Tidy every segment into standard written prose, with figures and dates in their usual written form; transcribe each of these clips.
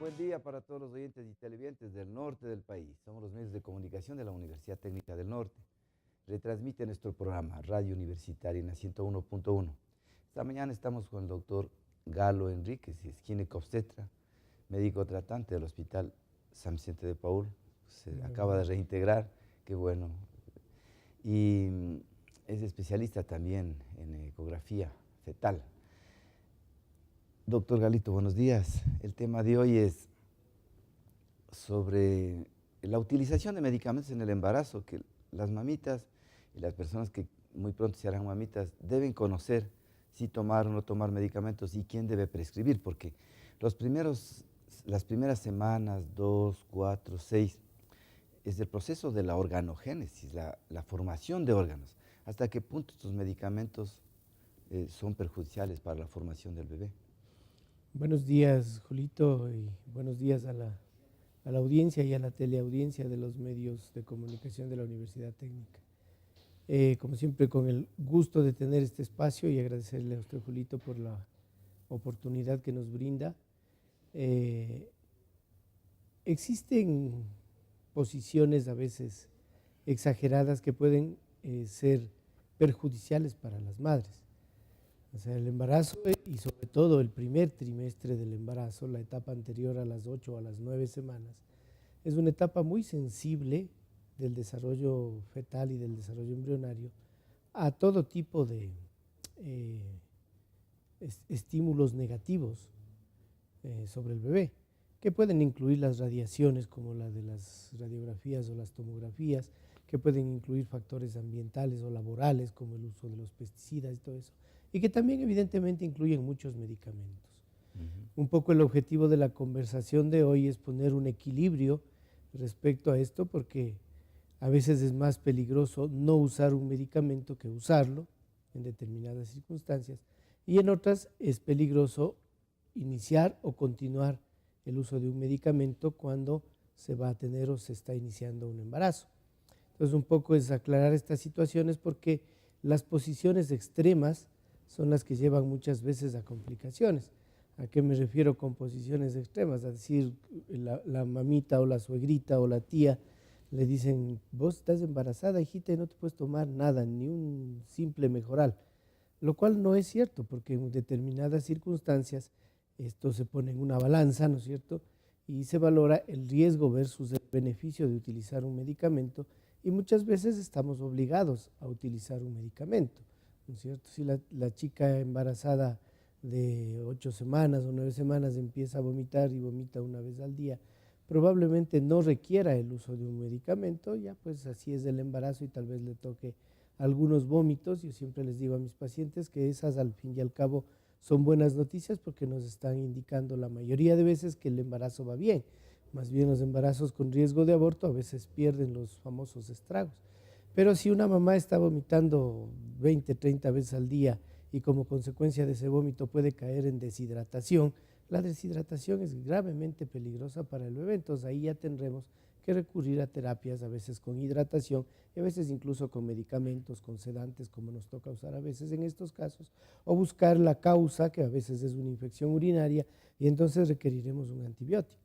buen día para todos los oyentes y televidentes del norte del país. Somos los medios de comunicación de la Universidad Técnica del Norte. Retransmite nuestro programa Radio Universitaria en la 101.1. Esta mañana estamos con el doctor Galo Enríquez, es ginecobstetra, médico tratante del Hospital San Vicente de Paúl. Se acaba de reintegrar, qué bueno. Y es especialista también en ecografía fetal. Doctor Galito, buenos días. El tema de hoy es sobre la utilización de medicamentos en el embarazo, que las mamitas y las personas que muy pronto se harán mamitas deben conocer si tomar o no tomar medicamentos y quién debe prescribir, porque las primeras semanas, 2, 4, 6, es el proceso de la organogénesis, la formación de órganos. ¿Hasta qué punto estos medicamentos son perjudiciales para la formación del bebé? Buenos días, Julito, y buenos días a la audiencia y a la teleaudiencia de los medios de comunicación de la Universidad Técnica. Como siempre, con el gusto de tener este espacio y agradecerle a usted, Julito, por la oportunidad que nos brinda. Existen posiciones a veces exageradas que pueden ser perjudiciales para las madres. O sea, el embarazo y sobre todo el primer trimestre del embarazo, la etapa anterior a las 8 o a las 9 semanas, es una etapa muy sensible del desarrollo fetal y del desarrollo embrionario a todo tipo de estímulos negativos sobre el bebé, que pueden incluir las radiaciones como la de las radiografías o las tomografías, que pueden incluir factores ambientales o laborales como el uso de los pesticidas y todo eso, y que también evidentemente incluyen muchos medicamentos. Un poco el objetivo de la conversación de hoy es poner un equilibrio respecto a esto, porque a veces es más peligroso no usar un medicamento que usarlo en determinadas circunstancias, y en otras es peligroso iniciar o continuar el uso de un medicamento cuando se va a tener o se está iniciando un embarazo. Entonces, un poco es aclarar estas situaciones, porque las posiciones extremas son las que llevan muchas veces a complicaciones. ¿A qué me refiero con posiciones extremas? A decir, la mamita o la suegrita o la tía le dicen: vos estás embarazada, hijita, y no te puedes tomar nada, ni un simple mejoral. Lo cual no es cierto, porque en determinadas circunstancias esto se pone en una balanza, ¿no es cierto? Y se valora el riesgo versus el beneficio de utilizar un medicamento, y muchas veces estamos obligados a utilizar un medicamento, ¿no es cierto? Si la chica embarazada de 8 semanas o 9 semanas empieza a vomitar y vomita una vez al día, probablemente no requiera el uso de un medicamento, ya pues así es el embarazo y tal vez le toque algunos vómitos. Yo siempre les digo a mis pacientes que esas al fin y al cabo son buenas noticias, porque nos están indicando la mayoría de veces que el embarazo va bien. Más bien los embarazos con riesgo de aborto a veces pierden los famosos estragos. Pero si una mamá está vomitando 20, 30 veces al día y como consecuencia de ese vómito puede caer en deshidratación, la deshidratación es gravemente peligrosa para el bebé. Entonces ahí ya tendremos que recurrir a terapias, a veces con hidratación y a veces incluso con medicamentos, con sedantes, como nos toca usar a veces en estos casos, o buscar la causa, que a veces es una infección urinaria, y entonces requeriremos un antibiótico.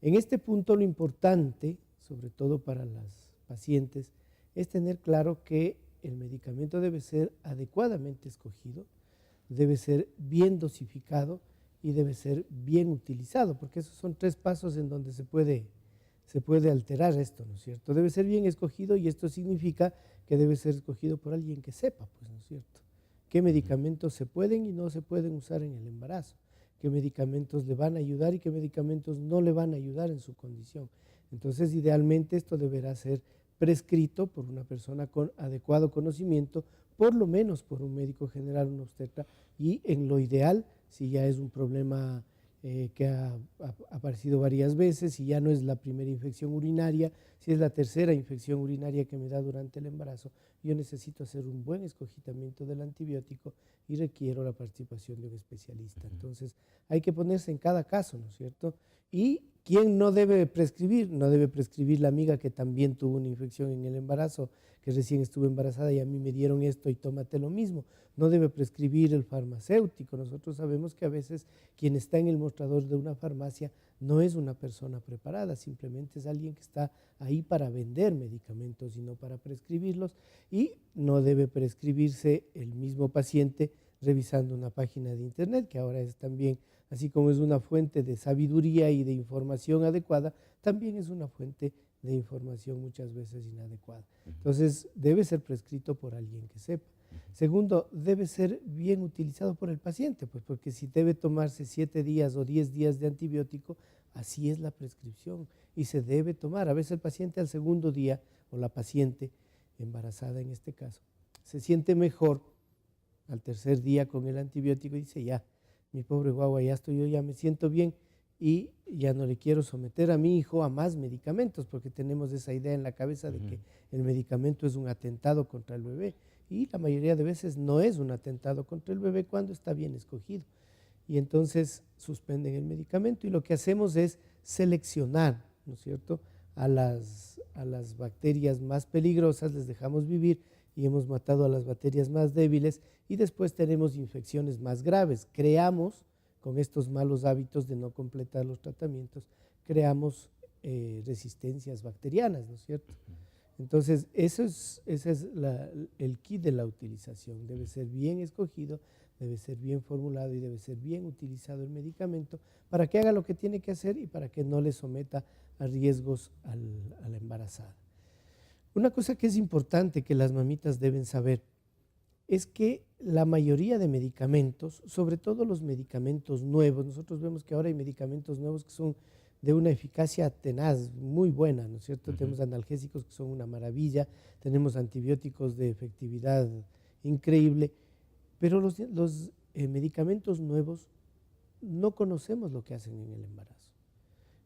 En este punto lo importante, sobre todo para las pacientes, es tener claro que el medicamento debe ser adecuadamente escogido, debe ser bien dosificado y debe ser bien utilizado, porque esos son 3 pasos en donde se puede alterar esto, ¿no es cierto? Debe ser bien escogido, y esto significa que debe ser escogido por alguien que sepa, pues, ¿no es cierto?, qué medicamentos se pueden y no se pueden usar en el embarazo, qué medicamentos le van a ayudar y qué medicamentos no le van a ayudar en su condición. Entonces, idealmente esto deberá ser prescrito por una persona con adecuado conocimiento, por lo menos por un médico general, un obstetra, y en lo ideal, si ya es un problema que ha aparecido varias veces, si ya no es la primera infección urinaria, si es la tercera infección urinaria que me da durante el embarazo, yo necesito hacer un buen escogitamiento del antibiótico y requiero la participación de un especialista. Entonces hay que ponerse en cada caso, ¿no es cierto? ¿Y quién no debe prescribir? No debe prescribir la amiga que también tuvo una infección en el embarazo, que recién estuvo embarazada y a mí me dieron esto y tómate lo mismo. No debe prescribir el farmacéutico. Nosotros sabemos que a veces quien está en el mostrador de una farmacia no es una persona preparada, simplemente es alguien que está ahí para vender medicamentos y no para prescribirlos, y no debe prescribirse el mismo paciente revisando una página de internet, que ahora es también, así como es una fuente de sabiduría y de información adecuada, también es una fuente de información muchas veces inadecuada. Entonces, debe ser prescrito por alguien que sepa. Segundo, debe ser bien utilizado por el paciente, pues porque si debe tomarse 7 días o 10 días de antibiótico, así es la prescripción y se debe tomar. A veces el paciente al segundo día, o la paciente embarazada en este caso, se siente mejor al tercer día con el antibiótico y dice, ya, mi pobre guagua, ya estoy yo, ya me siento bien y ya no le quiero someter a mi hijo a más medicamentos, porque tenemos esa idea en la cabeza de que el medicamento es un atentado contra el bebé, y la mayoría de veces no es un atentado contra el bebé cuando está bien escogido. Y entonces suspenden el medicamento y lo que hacemos es seleccionar, ¿no es cierto?, a las bacterias más peligrosas, les dejamos vivir y hemos matado a las bacterias más débiles, y después tenemos infecciones más graves. Creamos, con estos malos hábitos de no completar los tratamientos, creamos resistencias bacterianas, ¿no es cierto? Entonces, ese es el kit de la utilización. Debe ser bien escogido, debe ser bien formulado y debe ser bien utilizado el medicamento para que haga lo que tiene que hacer y para que no le someta a riesgos a la embarazada. Una cosa que es importante que las mamitas deben saber es que la mayoría de medicamentos, sobre todo los medicamentos nuevos, nosotros vemos que ahora hay medicamentos nuevos que son de una eficacia tenaz, muy buena, ¿no es cierto? Tenemos analgésicos que son una maravilla, tenemos antibióticos de efectividad increíble, pero los medicamentos nuevos no conocemos lo que hacen en el embarazo.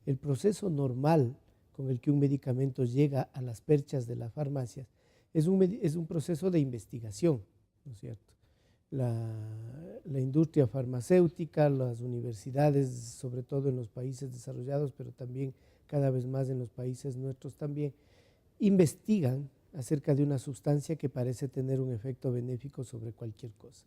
El proceso normal con el que un medicamento llega a las perchas de las farmacias es un proceso de investigación, ¿no es cierto? La industria farmacéutica, las universidades, sobre todo en los países desarrollados, pero también cada vez más en los países nuestros también, investigan acerca de una sustancia que parece tener un efecto benéfico sobre cualquier cosa.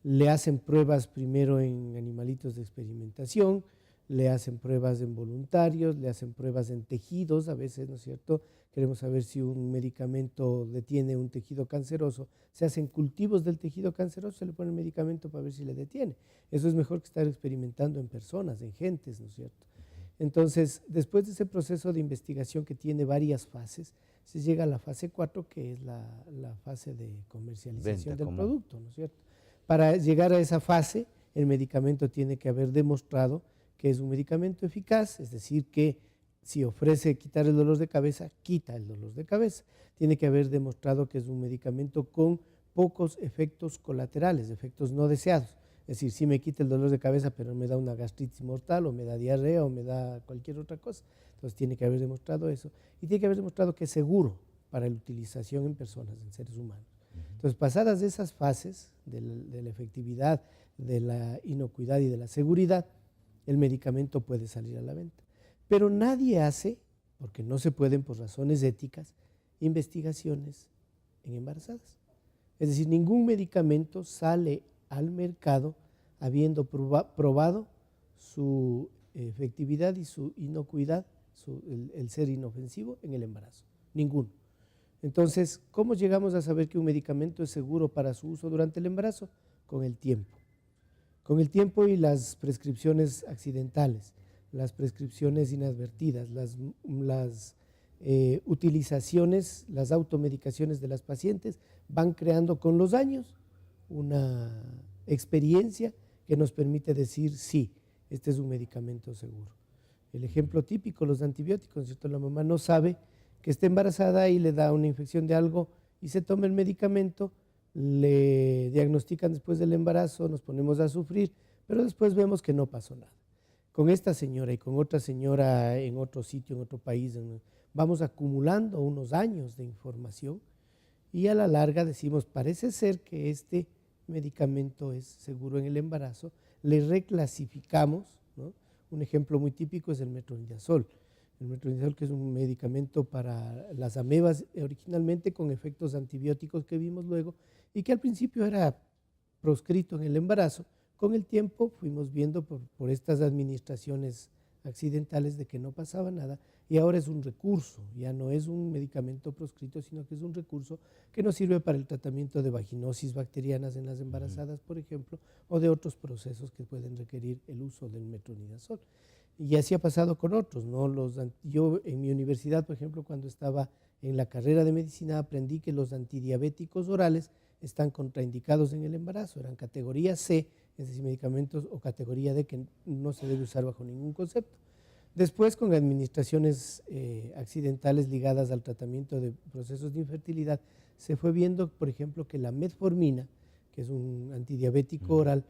Le hacen pruebas primero en animalitos de experimentación, le hacen pruebas en voluntarios, le hacen pruebas en tejidos, a veces, ¿no es cierto? Queremos saber si un medicamento detiene un tejido canceroso, se hacen cultivos del tejido canceroso, se le pone el medicamento para ver si le detiene. Eso es mejor que estar experimentando en personas, en gentes, ¿no es cierto? Entonces, después de ese proceso de investigación que tiene varias fases, se llega a la fase 4, que es la fase de comercialización del producto, ¿no es cierto? Para llegar a esa fase, el medicamento tiene que haber demostrado que es un medicamento eficaz, es decir, que si ofrece quitar el dolor de cabeza, quita el dolor de cabeza. Tiene que haber demostrado que es un medicamento con pocos efectos colaterales, efectos no deseados. Es decir, sí me quita el dolor de cabeza, pero me da una gastritis mortal, o me da diarrea, o me da cualquier otra cosa. Entonces tiene que haber demostrado eso. Y tiene que haber demostrado que es seguro para la utilización en personas, en seres humanos. Entonces, pasadas esas fases de la efectividad, de la inocuidad y de la seguridad, el medicamento puede salir a la venta. Pero nadie hace, porque no se pueden por razones éticas, investigaciones en embarazadas. Es decir, ningún medicamento sale al mercado habiendo probado su efectividad y su inocuidad, el ser inofensivo en el embarazo. Ninguno. Entonces, ¿cómo llegamos a saber que un medicamento es seguro para su uso durante el embarazo? Con el tiempo. Con el tiempo y las prescripciones accidentales, las prescripciones inadvertidas, las utilizaciones, las automedicaciones de las pacientes van creando con los años una experiencia que nos permite decir, sí, este es un medicamento seguro. El ejemplo típico, los antibióticos, ¿cierto? La mamá no sabe que está embarazada y le da una infección de algo y se toma el medicamento, le diagnostican después del embarazo, nos ponemos a sufrir, pero después vemos que no pasó nada. Con esta señora y con otra señora en otro sitio, en otro país, vamos acumulando unos años de información y a la larga decimos, parece ser que este medicamento es seguro en el embarazo, le reclasificamos, ¿no?, Un ejemplo muy típico es el metronidazol. El metronidazol, que es un medicamento para las amebas, originalmente con efectos antibióticos que vimos luego, y que al principio era proscrito en el embarazo. Con el tiempo fuimos viendo por estas administraciones accidentales de que no pasaba nada, y ahora es un recurso, ya no es un medicamento proscrito, sino que es un recurso que nos sirve para el tratamiento de vaginosis bacterianas en las embarazadas, por ejemplo, o de otros procesos que pueden requerir el uso del metronidazol. Y así ha pasado con otros, ¿no? Yo en mi universidad, por ejemplo, cuando estaba en la carrera de medicina, aprendí que los antidiabéticos orales están contraindicados en el embarazo, eran categoría C, es decir, medicamentos, o categoría D, que no se debe usar bajo ningún concepto. Después, con administraciones accidentales ligadas al tratamiento de procesos de infertilidad, se fue viendo, por ejemplo, que la metformina, que es un antidiabético oral,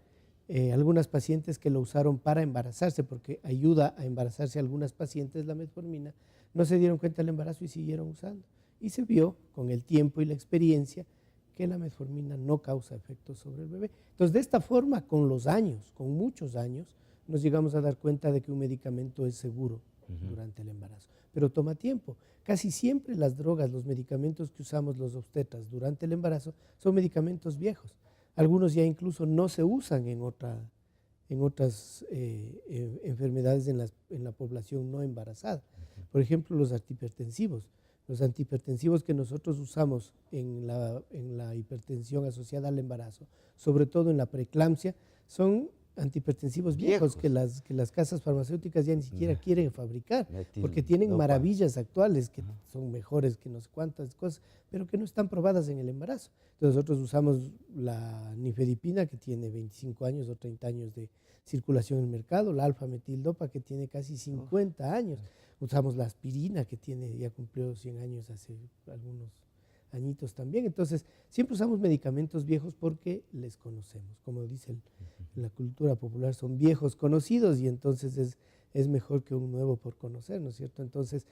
algunas pacientes que lo usaron para embarazarse, porque ayuda a embarazarse a algunas pacientes la metformina, no se dieron cuenta del embarazo y siguieron usando. Y se vio con el tiempo y la experiencia que la metformina no causa efectos sobre el bebé. Entonces, de esta forma, con los años, con muchos años, nos llegamos a dar cuenta de que un medicamento es seguro durante el embarazo. Pero toma tiempo. Casi siempre las drogas, los medicamentos que usamos los obstetras durante el embarazo son medicamentos viejos. Algunos ya incluso no se usan en otras enfermedades en la población no embarazada. Por ejemplo, los antihipertensivos. Los antihipertensivos que nosotros usamos en la hipertensión asociada al embarazo, sobre todo en la preeclampsia, son antihipertensivos viejos que las casas farmacéuticas ya ni siquiera quieren fabricar, porque tienen maravillas actuales que son mejores que no sé cuántas cosas, pero que no están probadas en el embarazo. Entonces nosotros usamos la nifedipina, que tiene 25 años o 30 años de circulación en el mercado, la alfa-metildopa, que tiene casi 50 años. Usamos la aspirina, que ya cumplió 100 años hace algunos añitos también. Entonces, siempre usamos medicamentos viejos porque les conocemos. Como dice la cultura popular, son viejos conocidos, y entonces es mejor que un nuevo por conocer, ¿no es cierto? Entonces,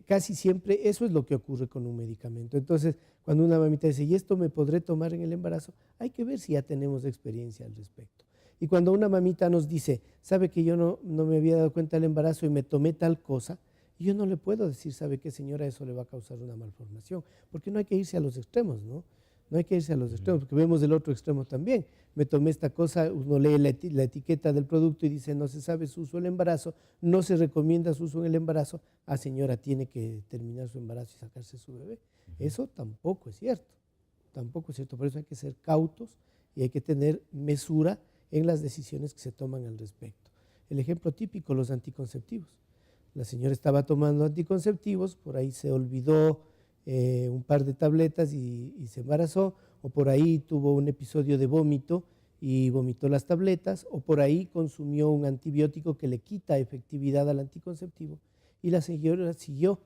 casi siempre eso es lo que ocurre con un medicamento. Entonces, cuando una mamita dice, ¿y esto me podré tomar en el embarazo? Hay que ver si ya tenemos experiencia al respecto. Y cuando una mamita nos dice, sabe que yo no me había dado cuenta del embarazo y me tomé tal cosa, yo no le puedo decir, ¿sabe qué, señora? Eso le va a causar una malformación, porque no hay que irse a los extremos, ¿no? No hay que irse a los extremos, porque vemos el otro extremo también. Me tomé esta cosa, uno lee la etiqueta del producto y dice, no se sabe su uso en el embarazo, no se recomienda su uso en el embarazo. Ah, señora, tiene que terminar su embarazo y sacarse su bebé. Eso tampoco es cierto, tampoco es cierto. Por eso hay que ser cautos y hay que tener mesura en las decisiones que se toman al respecto. El ejemplo típico, los anticonceptivos. La señora estaba tomando anticonceptivos, por ahí se olvidó un par de tabletas y se embarazó, o por ahí tuvo un episodio de vómito y vomitó las tabletas, o por ahí consumió un antibiótico que le quita efectividad al anticonceptivo, y la señora siguió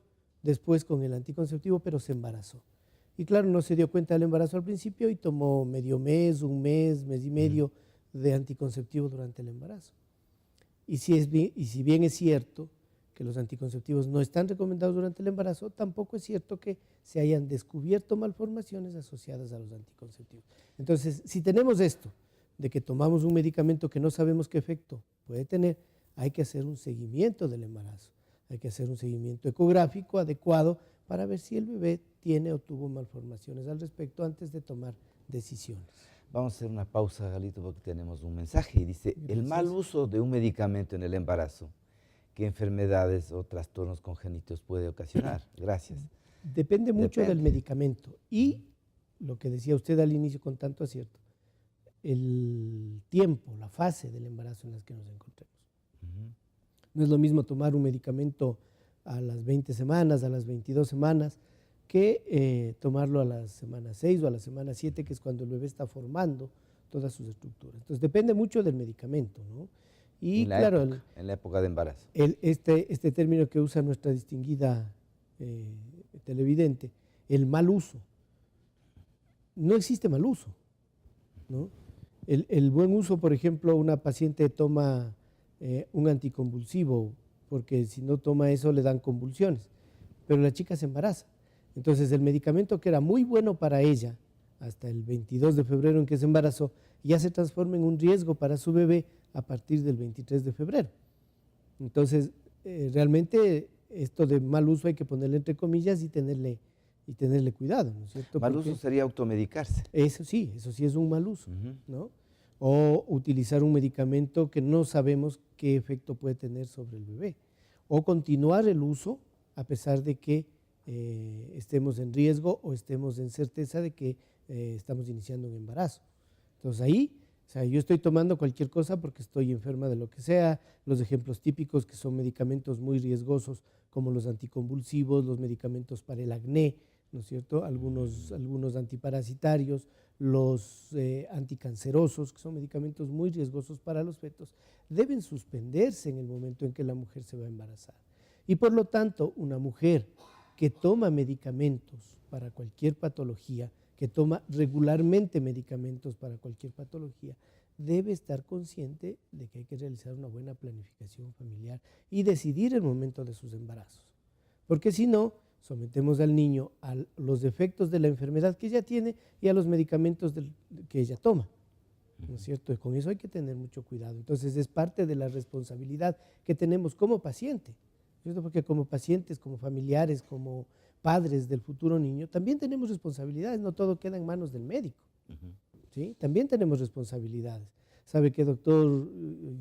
después con el anticonceptivo, pero se embarazó. Y claro, no se dio cuenta del embarazo al principio y tomó medio mes, un mes, mes y medio de anticonceptivo durante el embarazo. Y si bien es cierto que los anticonceptivos no están recomendados durante el embarazo, tampoco es cierto que se hayan descubierto malformaciones asociadas a los anticonceptivos. Entonces, si tenemos esto, de que tomamos un medicamento que no sabemos qué efecto puede tener, hay que hacer un seguimiento del embarazo, hay que hacer un seguimiento ecográfico adecuado para ver si el bebé tiene o tuvo malformaciones al respecto antes de tomar decisiones. Vamos a hacer una pausa, Galito, porque tenemos un mensaje y dice, Gracias. el mal uso de un medicamento en el embarazo, ¿qué enfermedades o trastornos congénitos puede ocasionar? Gracias. Depende mucho del medicamento y lo que decía usted al inicio con tanto acierto, el tiempo, la fase del embarazo en la que nos encontremos. No es lo mismo tomar un medicamento a las 20 semanas, a las 22 semanas, que tomarlo a la semana 6 o a la semana 7, que es cuando el bebé está formando todas sus estructuras. Entonces depende mucho del medicamento, ¿no? Y claro, en la época de embarazo. Este término que usa nuestra distinguida televidente, el mal uso. No existe mal uso, ¿no? El buen uso, por ejemplo, una paciente toma un anticonvulsivo, porque si no toma eso le dan convulsiones, pero la chica se embaraza. Entonces el medicamento que era muy bueno para ella hasta el 22 de febrero en que se embarazó, ya se transforma en un riesgo para su bebé a partir del 23 de febrero. Entonces, realmente esto de mal uso hay que ponerle entre comillas y tenerle cuidado, ¿no es cierto? Mal Porque uso sería automedicarse. eso sí es un mal uso, Ujú. ¿no? O utilizar un medicamento que no sabemos qué efecto puede tener sobre el bebé. O continuar el uso a pesar de que estemos en riesgo o estemos en certeza de que estamos iniciando un embarazo. Entonces ahí, o sea, yo estoy tomando cualquier cosa porque estoy enferma de lo que sea, los ejemplos típicos que son medicamentos muy riesgosos como los anticonvulsivos, los medicamentos para el acné, ¿no es cierto? Algunos antiparasitarios, los anticancerosos, que son medicamentos muy riesgosos para los fetos, deben suspenderse en el momento en que la mujer se va a embarazar. Y por lo tanto, una mujer que toma medicamentos para cualquier patología, que toma regularmente medicamentos para cualquier patología, debe estar consciente de que hay que realizar una buena planificación familiar y decidir el momento de sus embarazos. Porque si no, sometemos al niño a los efectos de la enfermedad que ella tiene y a los medicamentos que ella toma, ¿no es cierto? Y con eso hay que tener mucho cuidado. Entonces es parte de la responsabilidad que tenemos como paciente, ¿cierto? Porque como pacientes, como familiares, como padres del futuro niño, también tenemos responsabilidades, no todo queda en manos del médico, ¿sí? También tenemos responsabilidades. ¿Sabe qué, doctor?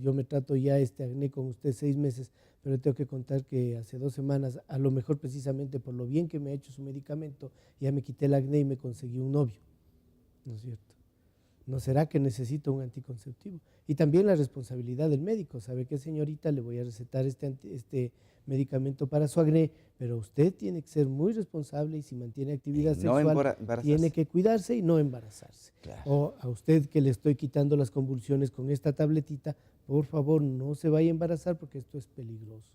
Yo me trato ya este acné con usted 6 meses, pero tengo que contar que hace 2 semanas, a lo mejor precisamente por lo bien que me ha hecho su medicamento, ya me quité el acné y me conseguí un novio, ¿no es cierto? ¿No será que necesito un anticonceptivo? Y también la responsabilidad del médico. ¿Sabe qué, señorita? Le voy a recetar este medicamento para su acné, pero usted tiene que ser muy responsable y si mantiene actividad sexual, tiene que cuidarse y no embarazarse. Claro. O a usted que le estoy quitando las convulsiones con esta tabletita, por favor no se vaya a embarazar porque esto es peligroso.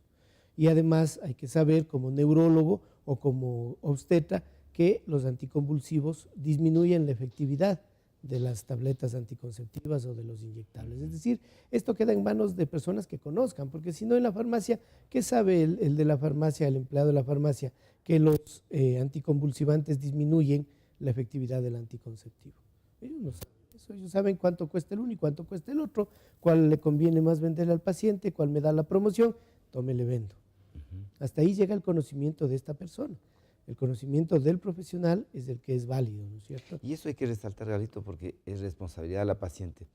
Y además hay que saber como neurólogo o como obstetra que los anticonvulsivos disminuyen la efectividad de las tabletas anticonceptivas o de los inyectables. Es decir, esto queda en manos de personas que conozcan, porque si no en la farmacia, ¿qué sabe el de la farmacia, el empleado de la farmacia? Que los anticonvulsivantes disminuyen la efectividad del anticonceptivo. Ellos no saben eso, ellos saben cuánto cuesta el uno y cuánto cuesta el otro, cuál le conviene más venderle al paciente, cuál me da la promoción, tome, le vendo. Hasta ahí llega el conocimiento de esta persona. El conocimiento del profesional es el que es válido, ¿no es cierto? Y eso hay que resaltar, Galito, porque es responsabilidad de la paciente.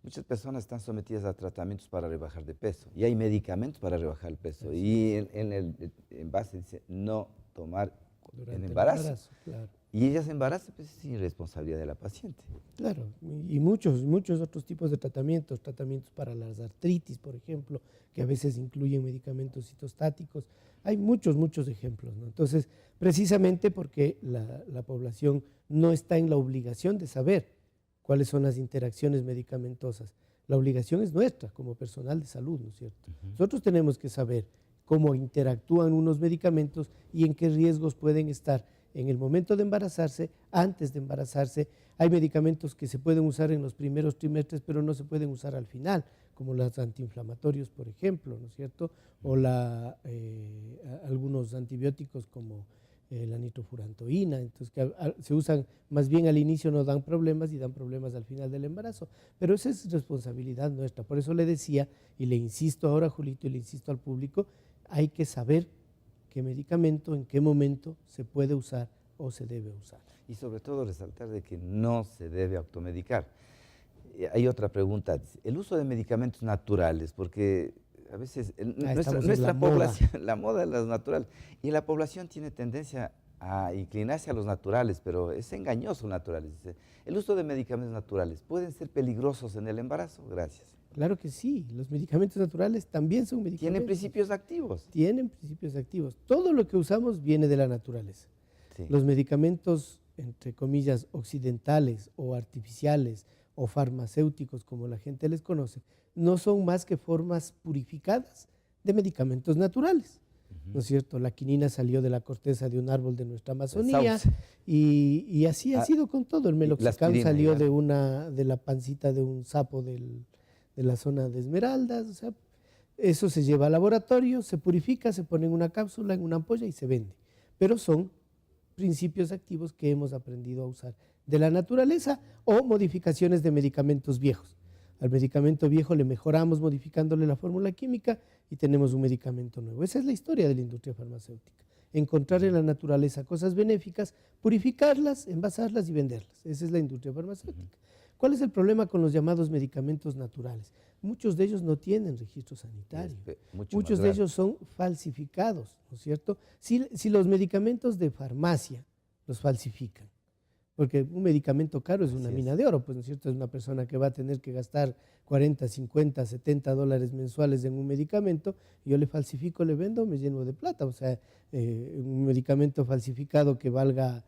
Muchas personas están sometidas a tratamientos para rebajar de peso y hay medicamentos para rebajar el peso. Y en el envase dice no tomar Durante en el embarazo. Claro. Y ella se embaraza, pues es irresponsabilidad de la paciente. Claro, y muchos otros tipos de tratamientos para las artritis, por ejemplo, que a veces incluyen medicamentos citostáticos. Hay muchos ejemplos, ¿no? Entonces, precisamente porque la población no está en la obligación de saber cuáles son las interacciones medicamentosas. La obligación es nuestra como personal de salud, ¿no es cierto? Nosotros tenemos que saber cómo interactúan unos medicamentos y en qué riesgos pueden estar en el momento de embarazarse, antes de embarazarse. Hay medicamentos que se pueden usar en los primeros trimestres, pero no se pueden usar al final, como los antiinflamatorios, por ejemplo, ¿no es cierto? O algunos antibióticos como la nitrofurantoína, entonces que se usan más bien al inicio, no dan problemas y dan problemas al final del embarazo. Pero esa es responsabilidad nuestra. Por eso le decía, y le insisto ahora, Julito, y le insisto al público, hay que saber qué medicamento, en qué momento se puede usar o se debe usar. Y sobre todo resaltar de que no se debe automedicar. Hay otra pregunta, el uso de medicamentos naturales, porque a veces nuestra población, la moda de las naturales, y la población tiene tendencia a inclinarse a los naturales, pero es engañoso naturales. El uso de medicamentos naturales, ¿pueden ser peligrosos en el embarazo? Gracias. Claro que sí, los medicamentos naturales también son medicamentos. ¿Tienen principios activos? Tienen principios activos. Todo lo que usamos viene de la naturaleza. Sí. Los medicamentos, entre comillas, occidentales o artificiales o farmacéuticos, como la gente les conoce, no son más que formas purificadas de medicamentos naturales. ¿No es cierto? La quinina salió de la corteza de un árbol de nuestra Amazonía y así ha sido con todo. El meloxicam salió de la pancita de un sapo de la zona de Esmeraldas. O sea, eso se lleva al laboratorio, se purifica, se pone en una cápsula, en una ampolla y se vende. Pero son principios activos que hemos aprendido a usar de la naturaleza o modificaciones de medicamentos viejos. Al medicamento viejo le mejoramos modificándole la fórmula química y tenemos un medicamento nuevo. Esa es la historia de la industria farmacéutica. Encontrar en la naturaleza cosas benéficas, purificarlas, envasarlas y venderlas. Esa es la industria farmacéutica. ¿Cuál es el problema con los llamados medicamentos naturales? Muchos de ellos no tienen registro sanitario. Muchos de ellos son falsificados, ¿no es cierto? Si los medicamentos de farmacia los falsifican, porque un medicamento caro es una mina de oro, pues, ¿no es cierto? Es una persona que va a tener que gastar 40, 50, 70 dólares mensuales en un medicamento, y yo le falsifico, le vendo, me lleno de plata. O sea, un medicamento falsificado que valga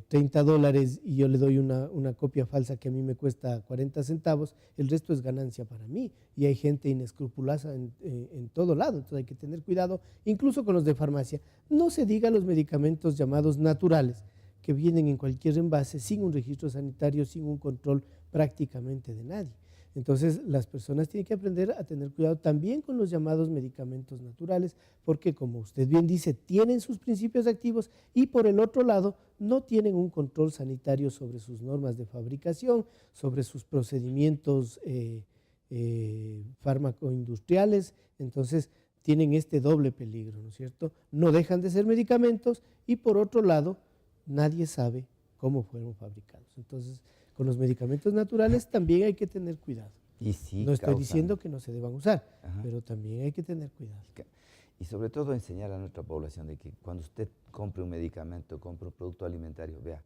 30 dólares y yo le doy una copia falsa que a mí me cuesta 40 centavos, el resto es ganancia para mí. Y hay gente inescrupulosa en todo lado, entonces hay que tener cuidado, incluso con los de farmacia. No se diga los medicamentos llamados naturales, que vienen en cualquier envase, sin un registro sanitario, sin un control prácticamente de nadie. Entonces, las personas tienen que aprender a tener cuidado también con los llamados medicamentos naturales, porque, como usted bien dice, tienen sus principios activos y, por el otro lado, no tienen un control sanitario sobre sus normas de fabricación, sobre sus procedimientos farmacoindustriales. Entonces, tienen este doble peligro, ¿no es cierto? No dejan de ser medicamentos y, por otro lado, nadie sabe cómo fueron fabricados. Entonces, con los medicamentos naturales también hay que tener cuidado. Y sí, no estoy diciendo que no se deban usar, Ajá. pero también hay que tener cuidado. Y sobre todo enseñar a nuestra población de que cuando usted compre un medicamento, compre un producto alimentario, vea,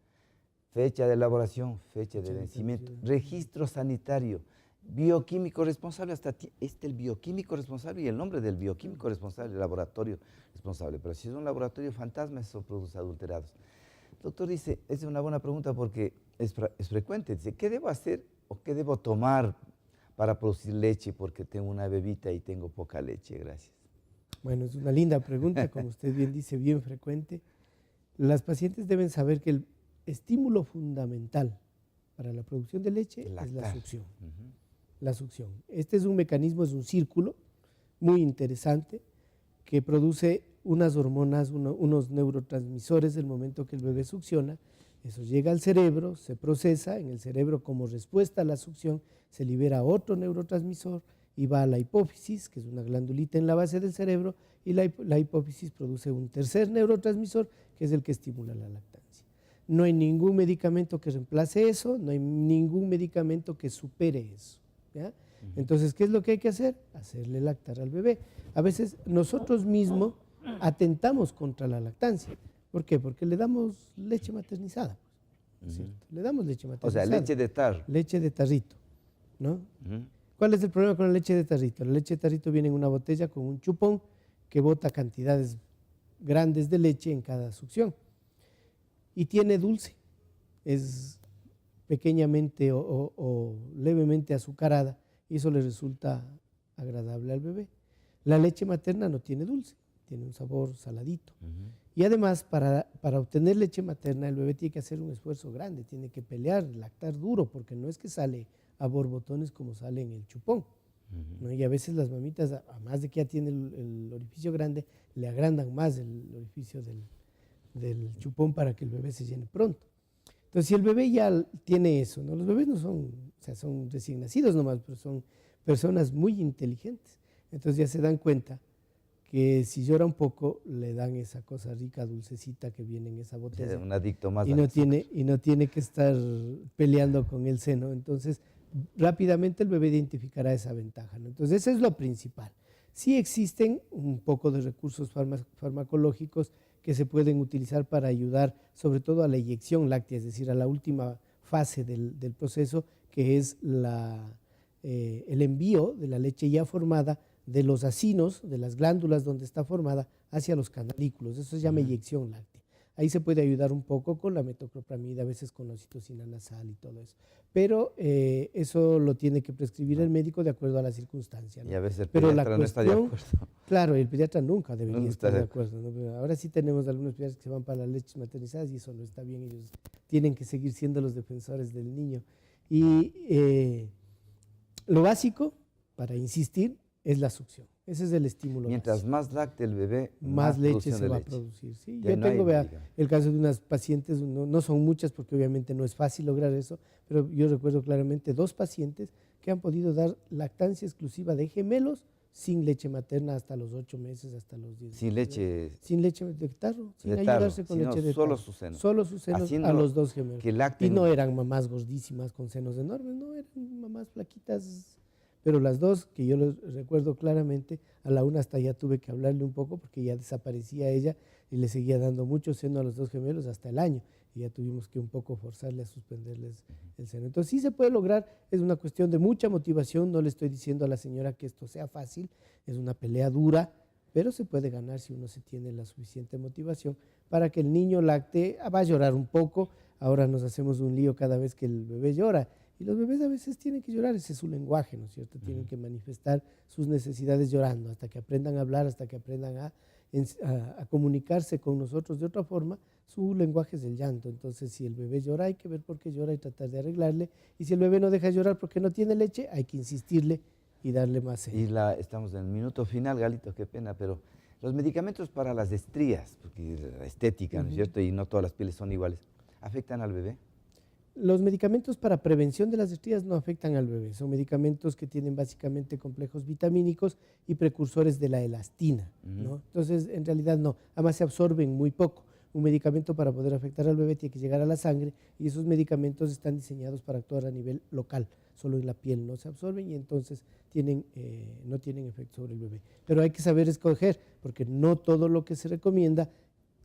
fecha de elaboración, fecha de vencimiento, registro sanitario, bioquímico responsable, hasta el bioquímico responsable y el nombre del bioquímico responsable, el laboratorio responsable. Pero si es un laboratorio fantasma, esos productos adulterados. El doctor dice, es una buena pregunta porque es frecuente, dice, ¿qué debo hacer o qué debo tomar para producir leche? Porque tengo una bebita y tengo poca leche, gracias. Bueno, es una linda pregunta, como usted bien dice, bien frecuente. Las pacientes deben saber que el estímulo fundamental para la producción de leche es la succión. La succión. Este es un mecanismo, es un círculo muy interesante que produce unas hormonas, unos neurotransmisores del momento que el bebé succiona. Eso llega al cerebro, se procesa, en el cerebro como respuesta a la succión se libera otro neurotransmisor y va a la hipófisis, que es una glandulita en la base del cerebro, y la hipófisis produce un tercer neurotransmisor que es el que estimula la lactancia. No hay ningún medicamento que reemplace eso, no hay ningún medicamento que supere eso, ¿ya? Entonces, ¿qué es lo que hay que hacer? Hacerle lactar al bebé. A veces nosotros mismos atentamos contra la lactancia. ¿Por qué? Porque le damos leche maternizada, ¿cierto? Le damos leche maternizada. O sea, leche de tarro. Leche de tarrito, ¿no? ¿Cuál es el problema con la leche de tarrito? La leche de tarrito viene en una botella con un chupón que bota cantidades grandes de leche en cada succión. Y tiene dulce, es pequeñamente o levemente azucarada, y eso le resulta agradable al bebé. La leche materna no tiene dulce, tiene un sabor saladito. Y además, para obtener leche materna, el bebé tiene que hacer un esfuerzo grande, tiene que pelear, lactar duro, porque no es que sale a borbotones como sale en el chupón, ¿no? Y a veces las mamitas, además de que ya tiene el orificio grande, le agrandan más el orificio del chupón para que el bebé se llene pronto. Entonces, si el bebé ya tiene eso, ¿no? Los bebés no son, o sea, son recién nacidos nomás, pero son personas muy inteligentes. Entonces ya se dan cuenta que si llora un poco, le dan esa cosa rica, dulcecita que viene en esa botella. Un adicto más. Y no tiene que estar peleando con el seno. Entonces, rápidamente el bebé identificará esa ventaja, ¿no? Entonces, eso es lo principal. Sí existen un poco de recursos farmacológicos que se pueden utilizar para ayudar, sobre todo a la eyección láctea, es decir, a la última fase del proceso, que es el envío de la leche ya formada de los acinos, de las glándulas donde está formada, hacia los canalículos. Eso se llama eyección láctea. Ahí se puede ayudar un poco con la metoclopramida, a veces con la oxitocina nasal y todo eso. Pero eso lo tiene que prescribir el médico de acuerdo a la circunstancia, ¿no? Y a veces el pediatra no está de acuerdo. Claro, el pediatra nunca debería estar de acuerdo, ¿no? Pero ahora sí tenemos algunos pediatras que se van para las leches maternizadas y eso no está bien. Ellos tienen que seguir siendo los defensores del niño. Y lo básico, para insistir, es la succión. Ese es el estímulo. Mientras básico. más lacte el bebé, más leche se va a producir. ¿Sí? Yo tengo el caso de unas pacientes, no son muchas porque obviamente no es fácil lograr eso, pero yo recuerdo claramente 2 pacientes que han podido dar lactancia exclusiva de gemelos sin leche materna hasta los 8 meses, hasta los 10 Sin leche. Sin leche de tarro, sin de tarro, ayudarse con sino leche de solo tarro. sus senos. Solo sus senos Haciendo a los 2 gemelos. que lacten. Y no eran mamás gordísimas con senos enormes, no, eran mamás flaquitas. Pero las dos, que yo los recuerdo claramente, a la una hasta ya tuve que hablarle un poco porque ya desaparecía ella y le seguía dando mucho seno a los 2 gemelos hasta el año. Y ya tuvimos que un poco forzarle a suspenderles el seno. Entonces sí se puede lograr, es una cuestión de mucha motivación, no le estoy diciendo a la señora que esto sea fácil, es una pelea dura, pero se puede ganar si uno se tiene la suficiente motivación para que el niño lacte, va a llorar un poco, ahora nos hacemos un lío cada vez que el bebé llora, y los bebés a veces tienen que llorar, ese es su lenguaje, ¿no es cierto? Tienen que manifestar sus necesidades llorando, hasta que aprendan a hablar, hasta que aprendan a comunicarse con nosotros de otra forma, su lenguaje es el llanto. Entonces, si el bebé llora, hay que ver por qué llora y tratar de arreglarle, y si el bebé no deja llorar porque no tiene leche, hay que insistirle y darle más seno. Y estamos en el minuto final, Galito, qué pena, pero los medicamentos para las estrías, porque la estética, ¿no es cierto? Y no todas las pieles son iguales, ¿afectan al bebé? Los medicamentos para prevención de las estrías no afectan al bebé, son medicamentos que tienen básicamente complejos vitamínicos y precursores de la elastina, ¿no? Entonces, en realidad no, además se absorben muy poco. Un medicamento para poder afectar al bebé tiene que llegar a la sangre y esos medicamentos están diseñados para actuar a nivel local, solo en la piel no se absorben y entonces no tienen efecto sobre el bebé. Pero hay que saber escoger, porque no todo lo que se recomienda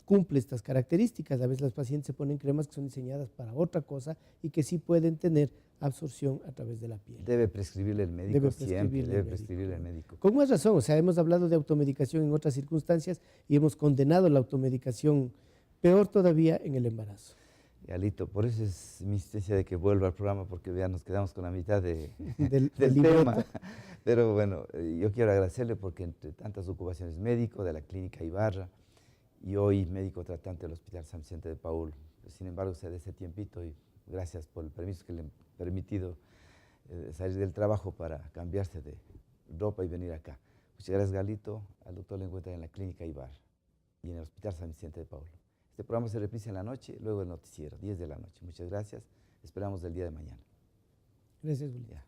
cumple estas características. A veces las pacientes se ponen cremas que son diseñadas para otra cosa y que sí pueden tener absorción a través de la piel. Debe prescribirle el médico siempre, debe prescribirle el médico. Con más razón, o sea, hemos hablado de automedicación en otras circunstancias y hemos condenado la automedicación, peor todavía en el embarazo. Galito, por eso es mi insistencia de que vuelva al programa, porque ya nos quedamos con la mitad del tema. Pero bueno, yo quiero agradecerle porque entre tantas ocupaciones, médico de la Clínica Ibarra, y hoy médico tratante del Hospital San Vicente de Paúl. Sin embargo, se da ese tiempito y gracias por el permiso que le han permitido salir del trabajo para cambiarse de ropa y venir acá. Muchas gracias, Galito. Al doctor lo encuentra en la Clínica Ibarra y en el Hospital San Vicente de Paúl. Este programa se reprisa en la noche, luego el noticiero, 10 de la noche. Muchas gracias. Esperamos el día de mañana. Gracias, Julián. Ya.